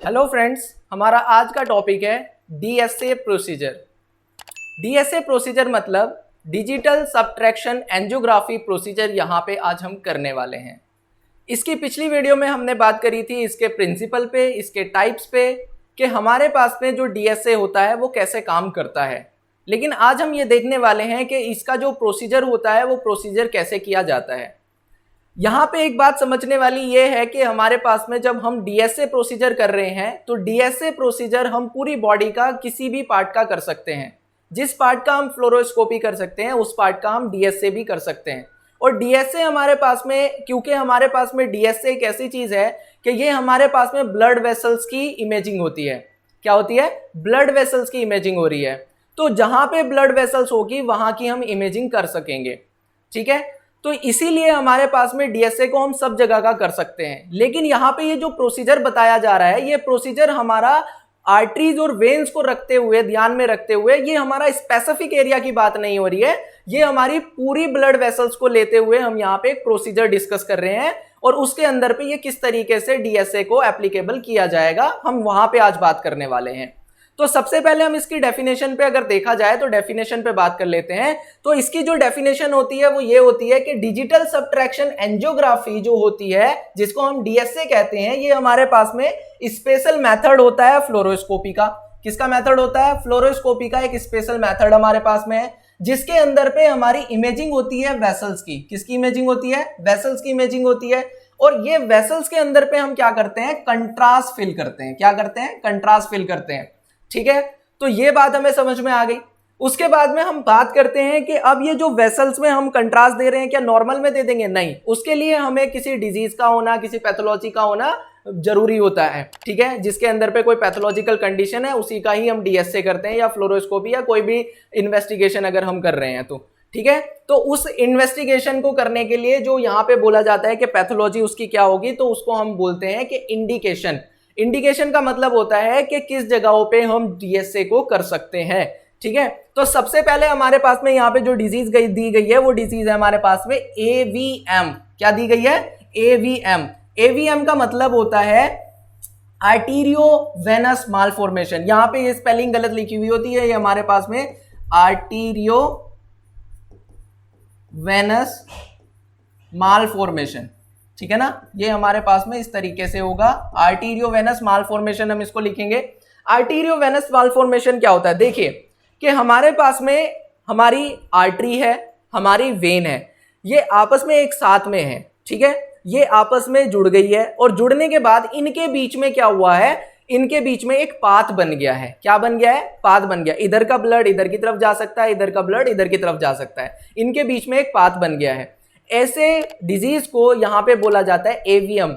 Hello friends, हमारा आज का टॉपिक है डीएसए प्रोसीजर। डीएसए प्रोसीजर मतलब डिजिटल सब्ट्रैक्शन एंजियोग्राफी प्रोसीजर यहाँ पे आज हम करने वाले हैं। इसकी पिछली वीडियो में हमने बात करी थी इसके प्रिंसिपल पे, इसके टाइप्स पे, कि हमारे पास में जो डीएसए होता है वो कैसे काम करता है। लेकिन आज हम ये देखने वाले हैं कि इसका जो प्रोसीजर होता है वो प्रोसीजर कैसे किया जाता है। यहाँ पे एक बात समझने वाली ये है कि हमारे पास में जब हम डीएसए प्रोसीजर कर रहे हैं तो डीएसए प्रोसीजर हम पूरी बॉडी का किसी भी पार्ट का कर सकते हैं। जिस पार्ट का हम फ्लोरोस्कोपी कर सकते हैं उस पार्ट का हम डीएसए भी कर सकते हैं। और डीएसए हमारे पास में, क्योंकि हमारे पास में डीएसए एक ऐसी चीज है कि ये हमारे पास में ब्लड वेसल्स की इमेजिंग होती है। क्या होती है? ब्लड वेसल्स की इमेजिंग हो रही है। तो जहां पे ब्लड वेसल्स होगी वहां की हम इमेजिंग कर सकेंगे। ठीक है, तो इसीलिए हमारे पास में डीएसए को हम सब जगह का कर सकते हैं। लेकिन यहाँ पे ये जो प्रोसीजर बताया जा रहा है, ये प्रोसीजर हमारा आर्टरीज और वेन्स को रखते हुए, ध्यान में रखते हुए, ये हमारा स्पेसिफिक एरिया की बात नहीं हो रही है। ये हमारी पूरी ब्लड वेसल्स को लेते हुए हम यहाँ पे एक प्रोसीजर डिस्कस कर रहे हैं और उसके अंदर पे ये किस तरीके से डीएसए को एप्लीकेबल किया जाएगा, हम वहां पे आज बात करने वाले हैं। तो सबसे पहले हम इसकी डेफिनेशन पे अगर देखा जाए तो डेफिनेशन पे बात कर लेते हैं। तो इसकी जो डेफिनेशन होती है वो ये होती है कि डिजिटल सब्ट्रैक्शन एंजियोग्राफी जो होती है, जिसको हम डीएसए कहते हैं, ये हमारे पास में स्पेशल मेथड होता है फ्लोरोस्कोपी का। किसका मेथड होता है? फ्लोरोस्कोपी का एक स्पेशल मेथड हमारे पास में है, जिसके अंदर पे हमारी इमेजिंग होती है वेसल्स की। किसकी इमेजिंग होती है? वेसल्स की इमेजिंग होती है। और ये वेसल्स के अंदर पे हम क्या करते हैं? कंट्रास्ट फिल करते हैं। क्या करते हैं? कंट्रास्ट फिल करते हैं। ठीक है, तो ये बात हमें समझ में आ गई। उसके बाद में हम बात करते हैं कि अब ये जो वेसल्स में हम कंट्रास्ट दे रहे हैं, क्या नॉर्मल में दे देंगे? नहीं, उसके लिए हमें किसी डिजीज का होना, किसी पैथोलॉजी का होना जरूरी होता है। ठीक है, जिसके अंदर पे कोई पैथोलॉजिकल कंडीशन है उसी का ही हम डीएसए करते हैं, या फ्लोरोस्कोपी या कोई भी इन्वेस्टिगेशन अगर हम कर रहे हैं तो। ठीक है, तो उस इन्वेस्टिगेशन को करने के लिए जो यहाँ पे बोला जाता है कि पैथोलॉजी उसकी क्या होगी, तो उसको हम बोलते हैं कि इंडिकेशन। इंडिकेशन का मतलब होता है कि किस जगहों पे हम डीएसए को कर सकते हैं। ठीक है, तो सबसे पहले हमारे पास में यहाँ पे जो डिजीज दी गई है वो डिजीज है हमारे पास में एवीएम। क्या दी गई है? एवीएम। एवीएम का मतलब होता है आर्टीरियो वेनस मालफॉर्मेशन। यहाँ पे ये स्पेलिंग गलत लिखी हुई होती है, ये हमारे पास में आर्टीरियो वेनस मालफॉर्मेशन। ठीक है ना, ये हमारे पास में इस तरीके से होगा, आर्टीरियो वेनस मालफॉर्मेशन हम इसको लिखेंगे। आर्टीरियो वेनस मालफॉर्मेशन क्या होता है? देखिए कि हमारे पास में हमारी आर्टरी है, हमारी वेन है, ये आपस में एक साथ में है। ठीक है, ये आपस में जुड़ गई है और जुड़ने के बाद इनके बीच में क्या हुआ है? इनके बीच में एक पाथ बन गया है। क्या बन गया है? पाथ बन गया। इधर का ब्लड इधर की तरफ जा सकता है, इधर का ब्लड इधर की तरफ जा सकता है। इनके बीच में एक पाथ बन गया है। ऐसे डिजीज को यहां पे बोला जाता है एवीएम,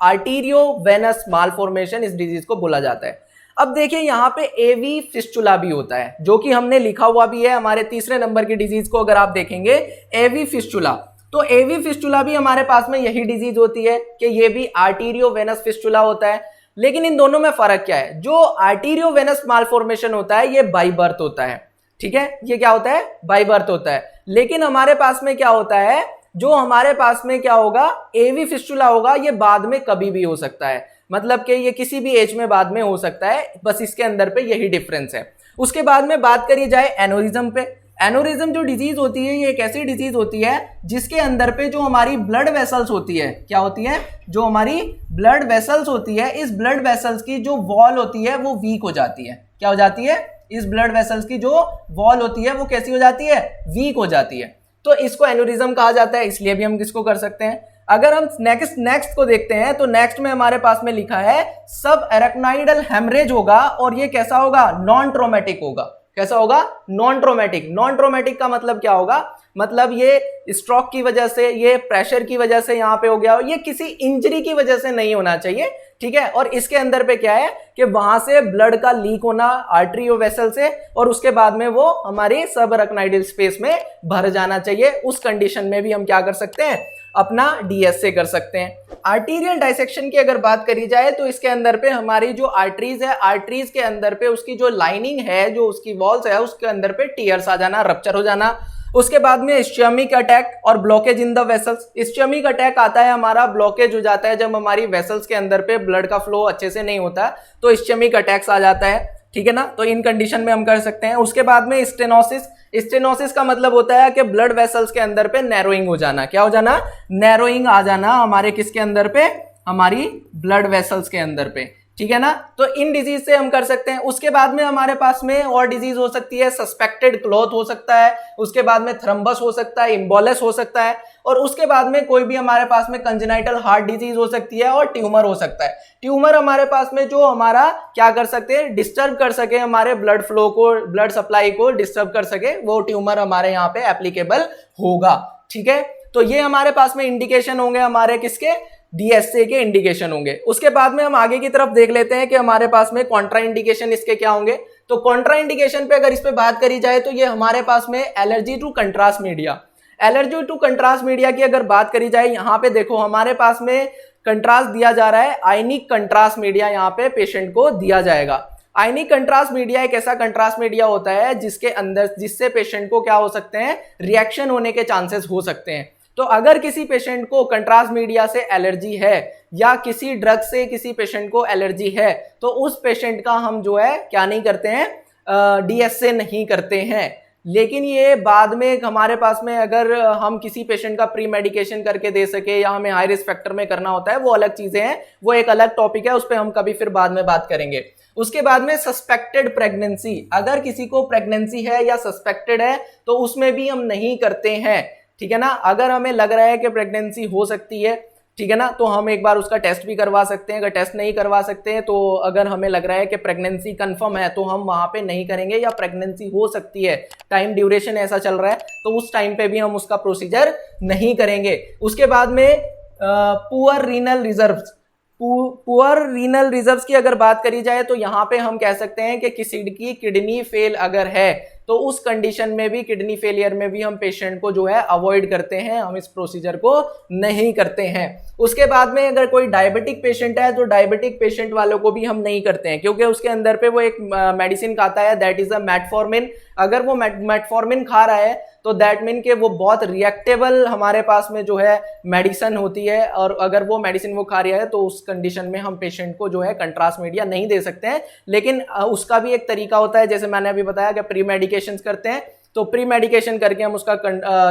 आर्टीरियो वेनस मालफॉर्मेशन, इस डिजीज को बोला जाता है। अब देखिए यहां पे एवी फिस्टुला भी होता है, जो कि हमने लिखा हुआ भी है हमारे तीसरे नंबर की डिजीज को अगर आप देखेंगे, एवी फिस्टुला। तो एवी फिस्टुला भी हमारे पास में यही डिजीज होती है कि ये भी आर्टीरियो वेनस फिस्टुला होता है। लेकिन इन दोनों में फर्क क्या है? जो आर्टीरियो वेनस मालफॉर्मेशन होता है ये बाई बर्थ होता है। ठीक है, ये क्या होता है? बाई बर्थ होता है। लेकिन हमारे पास में क्या होता है? जो हमारे पास में क्या होगा? एवी फिस्टुला होगा, ये बाद में कभी भी हो सकता है। मतलब कि ये किसी भी एज में बाद में हो सकता है, बस इसके अंदर पे यही डिफरेंस है। उसके बाद में बात करी जाए एनोरिज्म पे। एनोरिज्म जो डिजीज होती है ये एक ऐसी डिजीज होती है जिसके अंदर पे जो हमारी ब्लड वेसल्स होती है, क्या होती है? जो हमारी ब्लड वेसल्स होती है, इस ब्लड वेसल्स की जो वॉल होती है वो वीक हो जाती है। क्या हो जाती है? इस ब्लड वेसल्स की जो वॉल होती है वो कैसी हो जाती है? वीक हो जाती है। तो इसको एन्यूरिज्म कहा जाता है, इसलिए भी हम किसको कर सकते हैं। अगर हम नेक्स्ट को देखते हैं तो नेक्स्ट में हमारे पास में लिखा है सब एरेक्नोइडल हेमरेज होगा, और ये कैसा होगा? नॉन ट्रोमेटिक होगा। कैसा होगा? Non traumatic. नॉन ट्रोमेटिक का मतलब क्या होगा? मतलब ये स्ट्रोक की वजह से, ये प्रेशर की वजह से यहाँ पे हो गया, ये किसी इंजरी की वजह से नहीं होना चाहिए। ठीक है, और इसके अंदर पे क्या है कि वहां से ब्लड का लीक होना आर्टरी वेसल से, और उसके बाद में वो हमारी सब एरेक्नोइडल स्पेस में भर जाना चाहिए। उस कंडीशन में भी हम क्या कर सकते हैं? अपना डीएसए कर सकते हैं। आर्टीरियल डाइसेक्शन की अगर बात करी जाए तो इसके अंदर पे हमारी जो आर्टरीज है, आर्टरीज के अंदर पे उसकी जो लाइनिंग है, जो उसकी वॉल्स है, उसके अंदर पे टीयर्स आ जाना, रप्चर हो जाना। उसके बाद में इस्चेमिक अटैक और blockage in the vessels. Ischaemic attack आता है हमारा, ब्लॉकेज हो जाता है जब हमारी वेसल्स के अंदर पे ब्लड का फ्लो अच्छे से नहीं होता, तो इस्चेमिक अटैक्स आ जाता है, ठीक है ना। तो इन कंडीशन में हम कर सकते हैं। उसके बाद में स्टेनोसिस। स्टेनोसिस का मतलब होता है कि ब्लड वेसल्स के अंदर पे नैरोइंग हो जाना। क्या हो जाना? नैरोइंग आ जाना हमारे किसके अंदर पे? हमारी ब्लड वेसल्स के अंदर पे, ठीक है ना। तो इन डिजीज से हम कर सकते हैं। उसके बाद में हमारे पास में और डिजीज हो सकती है, सस्पेक्टेड क्लॉथ हो सकता है, उसके बाद में थ्रम्बस हो सकता है, इम्बोलस हो सकता है, और उसके बाद में कोई भी हमारे पास में कंजेनाइटल हार्ट डिजीज हो सकती है, और ट्यूमर हो सकता है। ट्यूमर हमारे पास में जो हमारा क्या कर सकते हैं, डिस्टर्ब कर सके, हमारे ब्लड फ्लो को, ब्लड सप्लाई को डिस्टर्ब कर सके, वो ट्यूमर हमारे यहाँ पे एप्लीकेबल होगा, ठीक है। तो ये हमारे पास में इंडिकेशन होंगे हमारे किसके? डीएसए के इंडिकेशन होंगे। उसके बाद में हम आगे की तरफ देख लेते हैं कि हमारे पास में कॉन्ट्रा इंडिकेशन इसके क्या होंगे। तो कॉन्ट्रा इंडिकेशन पे अगर इस पे बात करी जाए तो ये हमारे पास में allergy to contrast media. Allergy to contrast media की अगर बात करी जाए, यहाँ पे देखो हमारे पास में कंट्रास्ट दिया जा रहा है, आयनिक कंट्रास्ट मीडिया यहाँ पे पेशेंट को दिया जाएगा। आयनिक कंट्रास्ट मीडिया एक ऐसा कंट्रास्ट मीडिया होता है जिसके अंदर, जिससे पेशेंट को क्या हो सकते हैं, रिएक्शन होने के चांसेस हो सकते हैं। तो अगर किसी पेशेंट को कंट्रास्ट मीडिया से एलर्जी है या किसी ड्रग से किसी पेशेंट को एलर्जी है, तो उस पेशेंट का हम जो है क्या नहीं करते हैं, डीएसए नहीं करते हैं। लेकिन ये बाद में हमारे पास में अगर हम किसी पेशेंट का प्री मेडिकेशन करके दे सके या हमें हाई रिस्क फैक्टर में करना होता है, वो अलग चीजें हैं, वो एक अलग टॉपिक है, उस पर हम कभी फिर बाद में बात करेंगे। उसके बाद में सस्पेक्टेड प्रेगनेंसी, अगर किसी को प्रेगनेंसी है या सस्पेक्टेड है तो उसमें भी हम नहीं करते हैं, ठीक है ना। अगर हमें लग रहा है कि प्रेगनेंसी हो सकती है, ठीक है ना, तो हम एक बार उसका टेस्ट भी करवा सकते हैं। अगर टेस्ट नहीं करवा सकते हैं तो अगर हमें लग रहा है कि प्रेगनेंसी कंफर्म है तो हम वहां पे नहीं करेंगे, या प्रेगनेंसी हो सकती है, टाइम ड्यूरेशन ऐसा चल रहा है, तो उस टाइम पे भी हम उसका प्रोसीजर नहीं करेंगे। उसके बाद में poor renal reserves, poor renal reserves की अगर बात करी जाए तो यहाँ पे हम कह सकते हैं कि किसी की किडनी फेल अगर है तो उस कंडीशन में भी, किडनी फेलियर में भी हम पेशेंट को जो है अवॉइड करते हैं, हम इस प्रोसीजर को नहीं करते हैं। उसके बाद में अगर कोई डायबिटिक पेशेंट है तो डायबिटिक पेशेंट वालों को भी हम नहीं करते हैं, क्योंकि उसके अंदर पे वो एक मेडिसिन खाता है, दैट इज अ मेटफॉर्मिन। अगर वो मेटफॉर्मिन खा रहा है तो दैट मीन के वो बहुत रिएक्टेबल हमारे पास में जो है मेडिसिन होती है, और अगर वो मेडिसिन वो खा रहा है तो उस कंडीशन में हम पेशेंट को जो है कंट्रास्ट मीडिया नहीं दे सकते हैं। लेकिन उसका भी एक तरीका होता है, जैसे मैंने अभी बताया कि प्री मेडिकेशन करते हैं, तो प्री मेडिकेशन करके हम उसका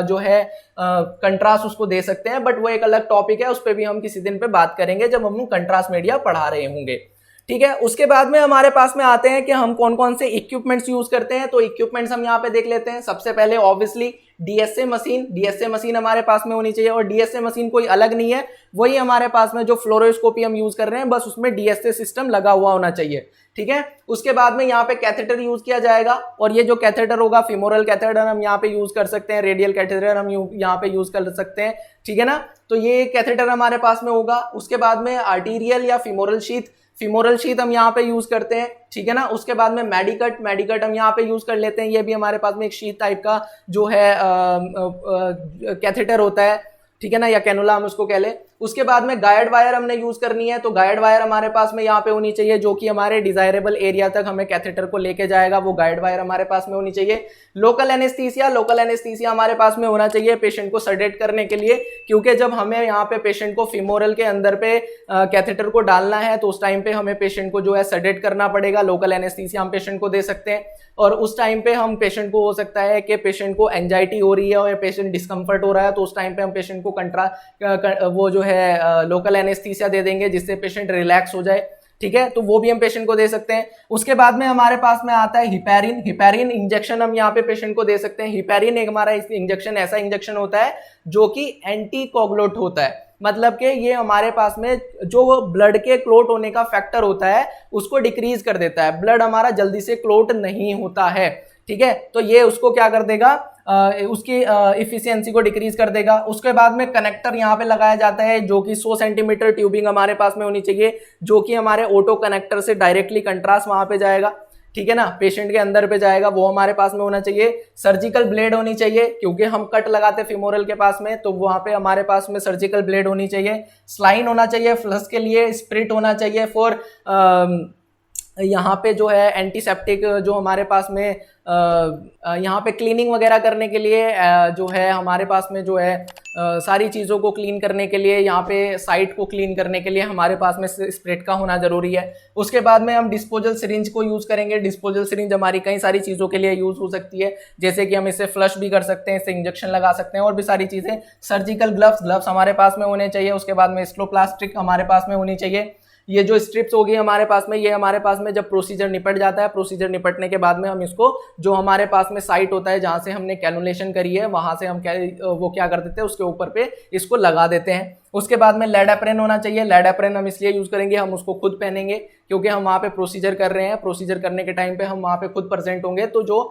जो है कंट्रास्ट उसको दे सकते हैं, बट वो एक अलग टॉपिक है, उस पर भी हम किसी दिन पे बात करेंगे जब हम कंट्रास्ट मीडिया पढ़ा रहे होंगे, ठीक है। उसके बाद में हमारे पास में आते हैं कि हम कौन कौन से इक्विपमेंट्स यूज करते हैं। तो इक्विपमेंट्स हम यहाँ पे देख लेते हैं। सबसे पहले obviously DSA machine, DSA machine हमारे पास में होनी चाहिए, और डीएसए मशीन कोई अलग नहीं है, वही हमारे पास में जो फ्लोरोस्कोपी हम यूज कर रहे हैं, बस उसमें डीएसए सिस्टम लगा हुआ होना चाहिए, ठीक है। उसके बाद में यहाँ पे कैथेटर यूज किया जाएगा, और ये जो कैथेटर होगा, फिमोरल कैथेटर हम यहाँ पे यूज कर सकते हैं, रेडियल कैथेटर हम यहाँ पे यूज कर सकते हैं, ठीक है ना। तो ये कैथेटर हमारे पास में होगा। उसके बाद में आर्टीरियल या फिमोरल शीथ हम यहाँ पे यूज करते हैं, ठीक है ना। उसके बाद में मेडिकट हम यहाँ पे यूज कर लेते हैं, ये भी हमारे पास में एक शीथ टाइप का जो है कैथेटर होता है, ठीक है ना, या कैनुला हम उसको कह लें। उसके बाद में गाइड वायर हमने यूज करनी है, तो गाइड वायर हमारे पास में यहाँ पे होनी चाहिए, जो कि हमारे डिजायरेबल एरिया तक हमें कैथेटर को लेके जाएगा, वो गाइड वायर हमारे पास में होनी चाहिए। लोकल एनेस्थीसिया हमारे पास में होना चाहिए पेशेंट को सडेट करने के लिए, क्योंकि जब हमें यहाँ पे पेशेंट को फिमोरल के अंदर पे कैथेटर को डालना है तो उस टाइम पे हमें पेशेंट को जो है सडेट करना पड़ेगा। लोकल एनेस्थीसिया हम पेशेंट को दे सकते हैं, और उस टाइम पे हम पेशेंट को, हो सकता है कि पेशेंट को एंजाइटी हो रही है और पेशेंट डिस्कम्फर्ट हो रहा है, तो उस टाइम पे हम पेशेंट को वो जो है लोकल एनेस्थीसिया दे देंगे, जिससे पेशेंट रिलैक्स हो जाए, ठीक है। तो वो भी हम पेशेंट को दे सकते हैं। उसके बाद में हमारे पास में आता है हिपैरिन इंजेक्शन हम यहाँ पे पेशेंट को दे सकते हैं। हिपैरिन एक हमारा इंजेक्शन ऐसा इंजेक्शन होता है जो कि एंटी कोगुलेट होता है, मतलब कि ये हमारे पास में जो ब्लड के क्लोट होने का फैक्टर होता है उसको डिक्रीज कर देता है, ब्लड हमारा जल्दी से क्लोट नहीं होता है, ठीक है। तो ये उसको क्या कर देगा, उसकी इफिशियंसी को डिक्रीज कर देगा। उसके बाद में कनेक्टर यहाँ पे लगाया जाता है, जो कि 100 सेंटीमीटर ट्यूबिंग हमारे पास में होनी चाहिए, जो कि हमारे ऑटो कनेक्टर से डायरेक्टली कंट्रास्ट वहां पे जाएगा, ठीक है ना, पेशेंट के अंदर पे जाएगा, वो हमारे पास में होना चाहिए। सर्जिकल ब्लेड होनी चाहिए, क्योंकि हम कट लगाते फिमोरल के पास में, तो वहां पे हमारे पास में सर्जिकल ब्लेड होनी चाहिए। स्लाइन होना चाहिए फ्लश के लिए, स्प्रिट होना चाहिए फॉर यहाँ पे जो है एंटीसेप्टिक जो हमारे पास में यहाँ पे क्लीनिंग वगैरह करने के लिए जो है हमारे पास में जो है सारी चीज़ों को क्लीन करने के लिए, यहाँ पे साइट को क्लीन करने के लिए हमारे पास में स्प्रेड का होना जरूरी है। उसके बाद में हम डिस्पोजल सिरिंज को यूज़ करेंगे। डिस्पोजल सिरिंज हमारी कई सारी चीज़ों के लिए यूज़ हो सकती है, जैसे कि हम इसे फ्लश भी कर सकते हैं, इसे इंजेक्शन लगा सकते हैं और भी सारी चीज़ें। सर्जिकल ग्लव्स हमारे पास में होने चाहिए। उसके बाद में स्टेरोप्लास्टिक हमारे पास में होनी चाहिए। ये जो स्ट्रिप्स होगी हमारे पास में, ये हमारे पास में जब प्रोसीजर निपट जाता है, प्रोसीजर निपटने के बाद में हम इसको जो हमारे पास में साइट होता है जहां से हमने कैनुलेशन करी है वहां से हम क्या कर देते हैं, उसके ऊपर पे इसको लगा देते हैं। उसके बाद में लेड एप्रन होना चाहिए। लेड एप्रन हम इसलिए यूज करेंगे, हम उसको खुद पहनेंगे क्योंकि हम वहाँ पे प्रोसीजर कर रहे हैं। प्रोसीजर करने के टाइम पे हम वहाँ पे खुद प्रेजेंट होंगे, तो जो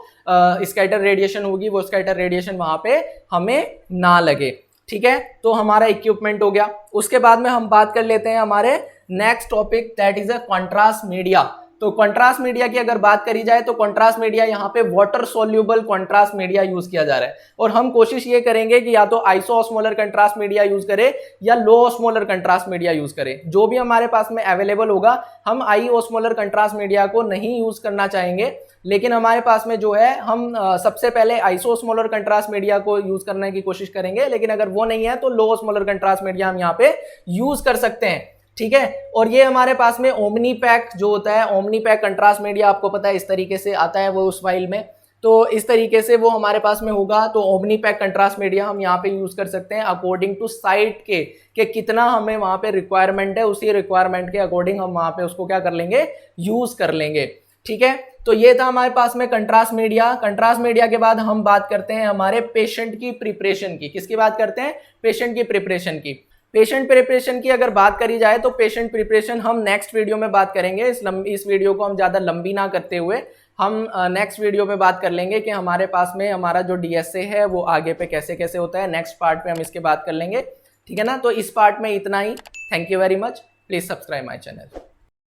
स्कैटर रेडिएशन होगी वो स्कैटर रेडिएशन वहाँ पे हमें ना लगे। ठीक है, तो हमारा इक्विपमेंट हो गया। उसके बाद में हम बात कर लेते हैं हमारे next topic, that is a contrast media. तो कंट्रास्ट मीडिया की अगर बात करी जाए तो कंट्रास्ट मीडिया यहाँ पे water soluble contrast media use किया जा रहा है और हम कोशिश ये करेंगे कि या तो आइसोऑस्मोलर कंट्रास्ट मीडिया यूज करें या लो ऑस्मोलर कंट्रास्ट मीडिया यूज करें। जो भी हमारे पास में अवेलेबल होगा, हम आइसोऑस्मोलर कंट्रास्ट मीडिया को नहीं यूज करना चाहेंगे, लेकिन हमारे पास में जो है हम सबसे पहले आइसोऑस्मोलर कंट्रास्ट मीडिया को यूज करने की कोशिश करेंगे, लेकिन अगर वो नहीं है तो लो ऑस्मोलर कंट्रास्ट मीडिया हम यहाँ पे यूज कर सकते हैं। ठीक है, और ये हमारे पास में ओमनी पैक जो होता है, ओमनी पैक कंट्रास्ट मीडिया आपको पता है इस तरीके से आता है वो उस फाइल में, तो इस तरीके से वो हमारे पास में होगा। तो ओमनी पैक कंट्रास्ट मीडिया हम यहाँ पे यूज कर सकते हैं अकॉर्डिंग टू साइट के कितना हमें वहाँ पे रिक्वायरमेंट है, उसी रिक्वायरमेंट के अकॉर्डिंग हम वहाँ पे उसको क्या कर लेंगे, यूज कर लेंगे। ठीक है, तो ये था हमारे पास में कंट्रास्ट मीडिया। कंट्रास्ट मीडिया के बाद हम बात करते हैं हमारे पेशेंट की प्रिपरेशन की। किसकी बात करते हैं? पेशेंट की प्रिपरेशन की। पेशेंट प्रिपरेशन की अगर बात करी जाए तो पेशेंट प्रिपरेशन हम नेक्स्ट वीडियो में बात करेंगे। इस वीडियो को हम ज़्यादा लंबी ना करते हुए हम नेक्स्ट वीडियो पे बात कर लेंगे कि हमारे पास में हमारा जो डीएसए है वो आगे पे कैसे कैसे होता है। नेक्स्ट पार्ट पे हम इसके बात कर लेंगे। ठीक है ना, तो इस पार्ट में इतना ही। Thank you very much. Please subscribe my channel.